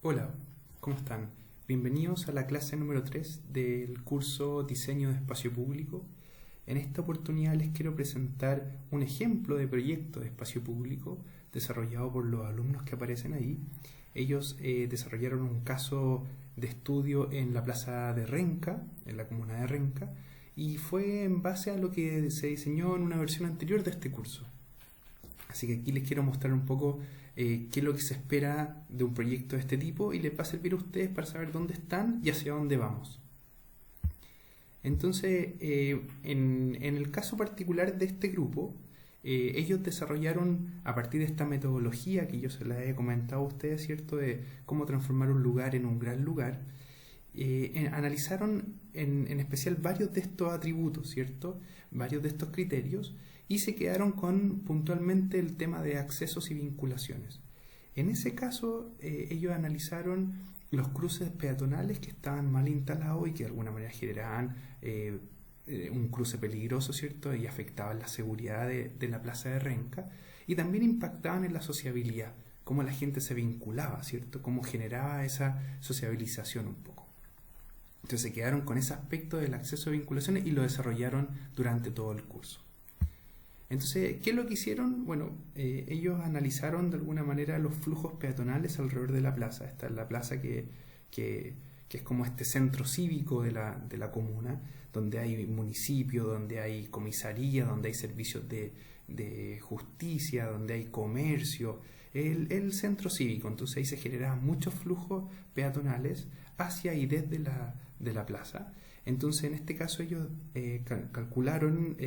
Hola, ¿cómo están? Bienvenidos a la clase número 3 del curso Diseño de Espacio Público. En esta oportunidad les quiero presentar un ejemplo de proyecto de espacio público desarrollado por los alumnos que aparecen ahí. Ellos desarrollaron un caso de estudio en la plaza de Renca, en la comuna de Renca, y fue en base a lo que se diseñó en una versión anterior de este curso. Así que aquí les quiero mostrar un poco qué es lo que se espera de un proyecto de este tipo y les va a servir a ustedes para saber dónde están y hacia dónde vamos. Entonces, en el caso particular de este grupo, ellos desarrollaron a partir de esta metodología que yo se la he comentado a ustedes, ¿cierto? De cómo transformar un lugar en un gran lugar. Analizaron en especial varios de estos atributos, ¿cierto? Varios de estos criterios y se quedaron con puntualmente el tema de accesos y vinculaciones. En ese caso, ellos analizaron los cruces peatonales que estaban mal instalados y que de alguna manera generaban un cruce peligroso, ¿cierto? Y afectaban la seguridad de la plaza de Renca y también impactaban en la sociabilidad, cómo la gente se vinculaba, ¿cierto? Cómo generaba esa sociabilización un poco. Entonces se quedaron con ese aspecto del acceso a vinculaciones y lo desarrollaron durante todo el curso. Entonces, ¿qué es lo que hicieron? Bueno, ellos analizaron de alguna manera los flujos peatonales alrededor de la plaza. Esta es la plaza que es como este centro cívico de la comuna, donde hay municipio, donde hay comisaría, donde hay servicios de justicia, donde hay comercio, el centro cívico. Entonces ahí se generaban muchos flujos peatonales hacia y desde la plaza. Entonces en este caso ellos calcularon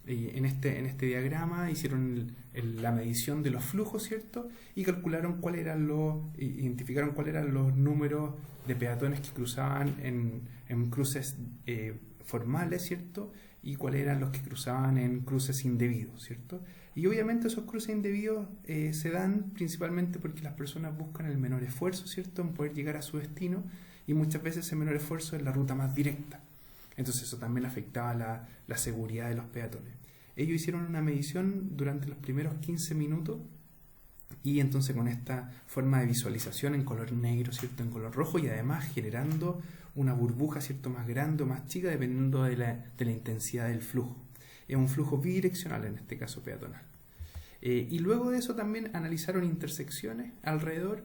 en este diagrama, hicieron la medición de los flujos, ¿cierto? Y calcularon identificaron cuáles eran los números de peatones que cruzaban en cruces formales, ¿cierto? Y cuáles eran los que cruzaban en cruces indebidos, ¿cierto? Y obviamente esos cruces indebidos se dan principalmente porque las personas buscan el menor esfuerzo, ¿cierto? En poder llegar a su destino, y muchas veces ese menor esfuerzo es la ruta más directa. Entonces eso también afectaba la seguridad de los peatones. Ellos hicieron una medición durante los primeros 15 minutos y entonces con esta forma de visualización en color negro, ¿cierto? En color rojo, y además generando una burbuja, ¿cierto? Más grande o más chica dependiendo de la intensidad del flujo. Es un flujo bidireccional, en este caso peatonal. Y luego de eso también analizaron intersecciones alrededor.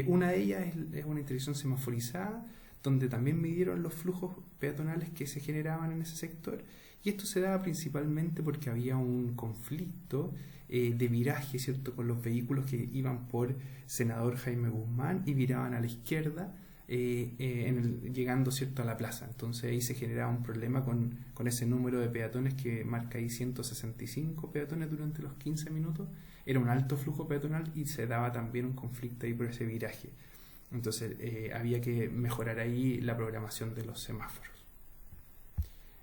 Una de ellas es una intersección semaforizada, donde también midieron los flujos peatonales que se generaban en ese sector, y esto se daba principalmente porque había un conflicto de viraje, ¿cierto?, con los vehículos que iban por Senador Jaime Guzmán y viraban a la izquierda, llegando, ¿cierto?, a la plaza. Entonces ahí se generaba un problema con ese número de peatones que marca ahí 165 peatones durante los 15 minutos. Era un alto flujo peatonal y se daba también un conflicto ahí por ese viraje. Entonces había que mejorar ahí la programación de los semáforos.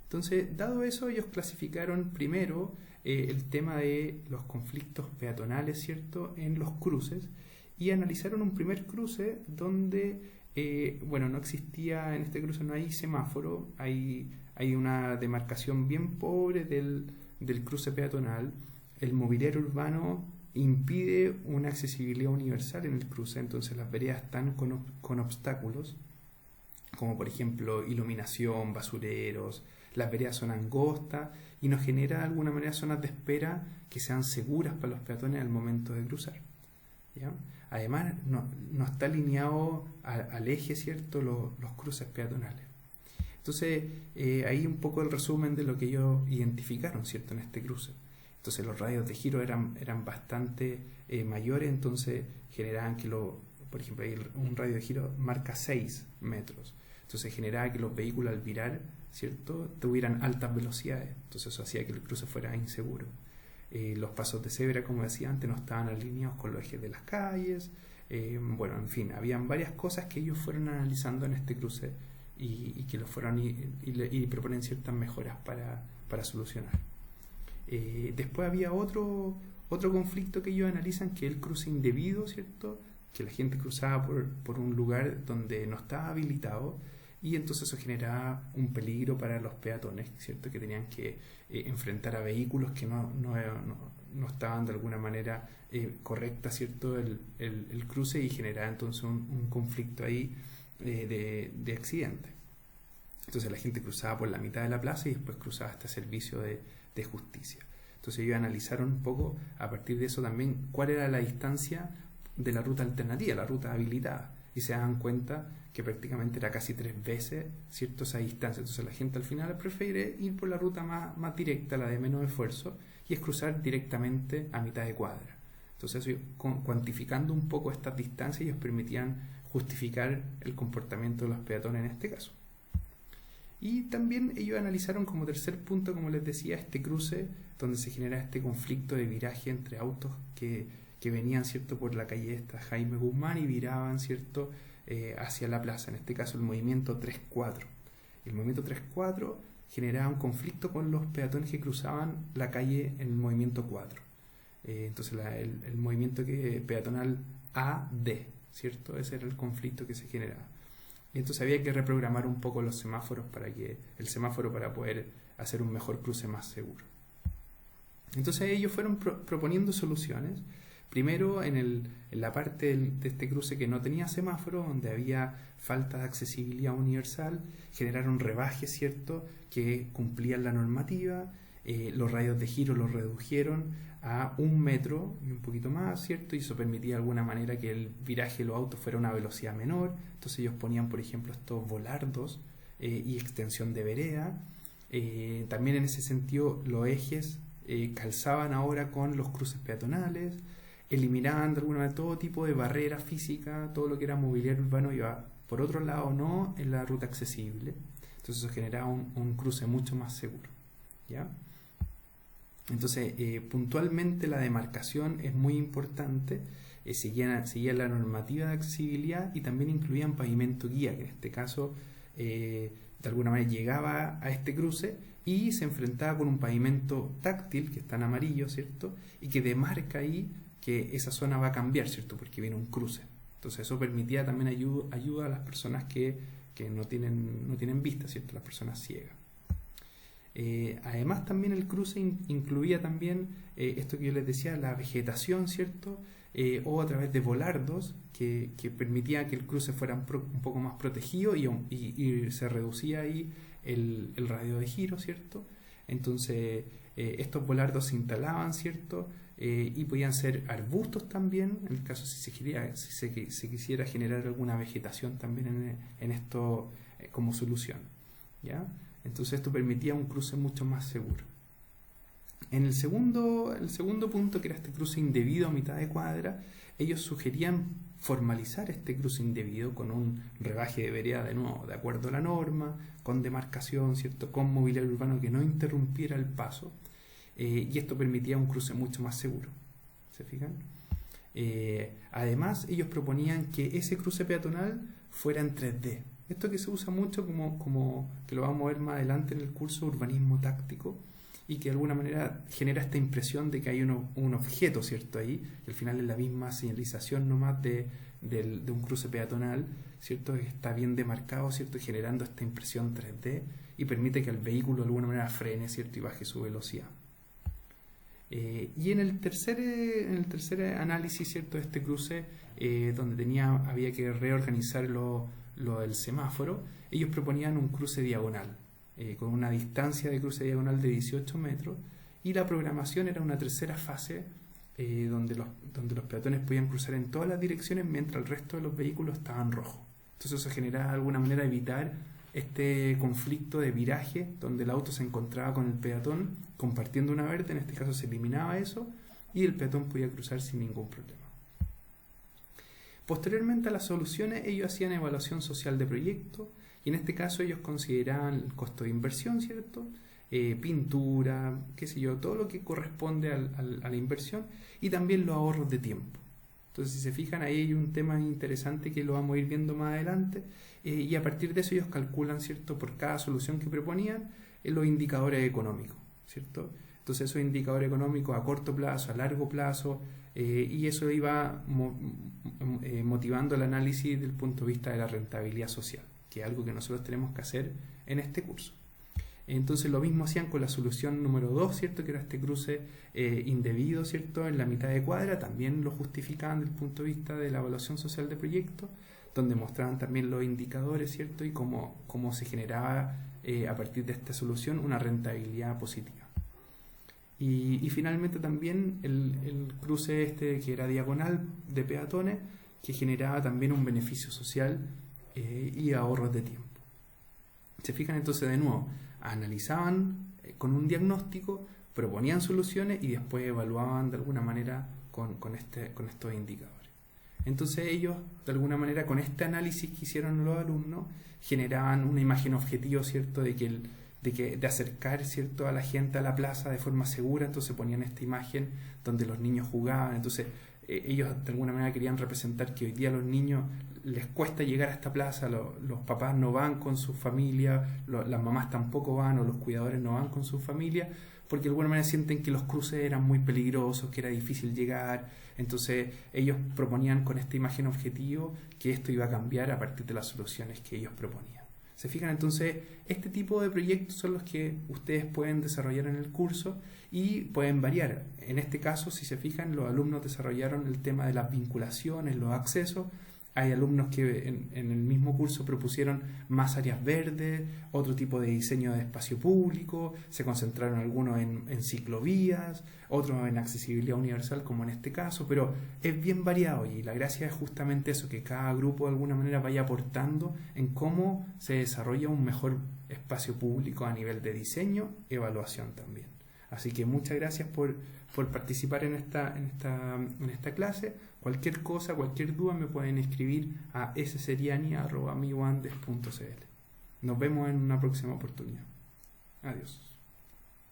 Entonces, dado eso, ellos clasificaron primero el tema de los conflictos peatonales, ¿cierto?, en los cruces, y analizaron un primer cruce donde, no existía, en este cruce no hay semáforo, hay una demarcación bien pobre del cruce peatonal. El mobiliario urbano impide una accesibilidad universal en el cruce, entonces las veredas están con obstáculos, como por ejemplo iluminación, basureros. Las veredas son angostas y nos genera de alguna manera zonas de espera que sean seguras para los peatones al momento de cruzar, ¿ya? Además, no está alineado al eje, ¿cierto?, los cruces peatonales. Entonces, ahí un poco el resumen de lo que ellos identificaron, ¿cierto?, en este cruce. Entonces los radios de giro eran bastante mayores, entonces generaban que por ejemplo, ahí un radio de giro marca 6 metros. Entonces generaba que los vehículos al virar, ¿cierto?, tuvieran altas velocidades. Entonces eso hacía que el cruce fuera inseguro. Los pasos de cebra, como decía antes, no estaban alineados con los ejes de las calles. En fin, habían varias cosas que ellos fueron analizando en este cruce y que lo fueron y proponen ciertas mejoras para solucionar. Después había otro conflicto que ellos analizan, que es el cruce indebido, ¿cierto?, que la gente cruzaba por un lugar donde no estaba habilitado, y entonces eso generaba un peligro para los peatones, ¿cierto?, que tenían que enfrentar a vehículos que no no estaban de alguna manera correcta, ¿cierto? El cruce, y generaba entonces un conflicto ahí de accidente. Entonces la gente cruzaba por la mitad de la plaza y después cruzaba hasta servicio de justicia. Entonces ellos analizaron un poco a partir de eso también cuál era la distancia de la ruta alternativa, la ruta habilitada, y se daban cuenta que prácticamente era casi 3 veces, ¿cierto?, esa distancia. Entonces la gente al final prefiere ir por la ruta más directa, la de menos esfuerzo, y es cruzar directamente a mitad de cuadra. Entonces, cuantificando un poco estas distancias, ellos permitían justificar el comportamiento de los peatones en este caso. Y también ellos analizaron como tercer punto, como les decía, este cruce donde se genera este conflicto de viraje entre autos que venían, ¿cierto?, por la calle esta Jaime Guzmán y viraban, ¿cierto?, hacia la plaza, en este caso el movimiento 3-4. El movimiento 3-4 generaba un conflicto con los peatones que cruzaban la calle en el movimiento 4. Entonces el movimiento peatonal A-D, ¿cierto? Ese era el conflicto que se generaba. Y entonces había que reprogramar un poco los semáforos para poder hacer un mejor cruce más seguro. Entonces ellos fueron proponiendo soluciones. Primero en la parte de este cruce que no tenía semáforo, donde había falta de accesibilidad universal, generaron rebajes, ¿cierto?, que cumplían la normativa. Los radios de giro los redujeron a 1 metro y un poquito más, ¿cierto? Y eso permitía de alguna manera que el viraje de los autos fuera a una velocidad menor. Entonces ellos ponían, por ejemplo, estos volardos y extensión de vereda. También en ese sentido los ejes calzaban ahora con los cruces peatonales, eliminaban de alguna manera todo tipo de barrera física, todo lo que era mobiliario urbano iba por otro lado, no en la ruta accesible. Entonces eso generaba un cruce mucho más seguro, ¿ya? Entonces, puntualmente la demarcación es muy importante, seguía la normativa de accesibilidad y también incluían pavimento guía, que en este caso de alguna manera llegaba a este cruce y se enfrentaba con un pavimento táctil, que está en amarillo, ¿cierto?, y que demarca ahí que esa zona va a cambiar, ¿cierto?, porque viene un cruce. Entonces eso permitía también ayuda a las personas que no tienen vista, ¿cierto?, las personas ciegas. Además también el cruce incluía también esto que yo les decía, la vegetación, ¿cierto?, o a través de volardos que permitía que el cruce fuera un poco más protegido y se reducía ahí el radio de giro, ¿cierto? Entonces estos volardos se instalaban, ¿cierto?, y podían ser arbustos también, en el caso si se quisiera generar alguna vegetación también en esto como solución, ¿ya? Entonces esto permitía un cruce mucho más seguro. En el segundo punto, que era este cruce indebido a mitad de cuadra, ellos sugerían formalizar este cruce indebido con un rebaje de vereda, de nuevo, de acuerdo a la norma, con demarcación, ¿cierto?, con mobiliario urbano que no interrumpiera el paso, y esto permitía un cruce mucho más seguro. ¿Se fijan? Además, ellos proponían que ese cruce peatonal fuera en 3D. Esto que se usa mucho como que lo vamos a ver más adelante en el curso de urbanismo táctico, y que de alguna manera genera esta impresión de que hay un objeto, ¿cierto?, ahí, y al final es la misma señalización nomás de un cruce peatonal, ¿cierto?, que está bien demarcado, ¿cierto?, generando esta impresión 3D y permite que el vehículo de alguna manera frene, ¿cierto?, y baje su velocidad. Y en el tercer análisis, ¿cierto?, de este cruce, donde había que reorganizar lo del semáforo, ellos proponían un cruce diagonal, con una distancia de cruce diagonal de 18 metros, y la programación era una tercera fase donde los peatones podían cruzar en todas las direcciones mientras el resto de los vehículos estaban rojos. Entonces eso generaba de alguna manera evitar este conflicto de viraje donde el auto se encontraba con el peatón compartiendo una verde. En este caso se eliminaba eso y el peatón podía cruzar sin ningún problema. Posteriormente a las soluciones, ellos hacían evaluación social de proyecto, y en este caso ellos consideraban el costo de inversión, ¿cierto?, pintura, qué sé yo, todo lo que corresponde a la inversión, y también los ahorros de tiempo. Entonces, si se fijan, ahí hay un tema interesante que lo vamos a ir viendo más adelante, y a partir de eso ellos calculan, ¿cierto?, por cada solución que proponían, los indicadores económicos, ¿cierto? Entonces esos indicadores económicos a corto plazo, a largo plazo, y eso iba motivando el análisis desde el punto de vista de la rentabilidad social, que es algo que nosotros tenemos que hacer en este curso. Entonces lo mismo hacían con la solución número 2, ¿cierto? Que era este cruce indebido, ¿cierto? En la mitad de cuadra, también lo justificaban desde el punto de vista de la evaluación social de proyecto, donde mostraban también los indicadores, ¿cierto? Y cómo se generaba a partir de esta solución una rentabilidad positiva. Y finalmente también el cruce este que era diagonal de peatones, que generaba también un beneficio social y ahorros de tiempo. Se fijan entonces de nuevo, analizaban con un diagnóstico, proponían soluciones y después evaluaban de alguna manera con estos indicadores. Entonces ellos, de alguna manera, con este análisis que hicieron los alumnos, generaban una imagen objetiva, ¿cierto?, de acercar, ¿cierto?, a la gente a la plaza de forma segura. Entonces ponían esta imagen donde los niños jugaban. Entonces ellos de alguna manera querían representar que hoy día a los niños les cuesta llegar a esta plaza, los papás no van con su familia, las mamás tampoco van, o los cuidadores no van con su familia, porque de alguna manera sienten que los cruces eran muy peligrosos, que era difícil llegar. Entonces ellos proponían con esta imagen objetivo que esto iba a cambiar a partir de las soluciones que ellos proponían. ¿Se fijan? Entonces este tipo de proyectos son los que ustedes pueden desarrollar en el curso y pueden variar. En este caso, si se fijan, los alumnos desarrollaron el tema de las vinculaciones, los accesos. Hay alumnos que en el mismo curso propusieron más áreas verdes, otro tipo de diseño de espacio público, se concentraron algunos en ciclovías, otros en accesibilidad universal, como en este caso, pero es bien variado y la gracia es justamente eso, que cada grupo de alguna manera vaya aportando en cómo se desarrolla un mejor espacio público a nivel de diseño, evaluación también. Así que muchas gracias por participar en esta clase. Cualquier cosa, cualquier duda me pueden escribir a sseriani@miwandes.cl. Nos vemos en una próxima oportunidad. Adiós.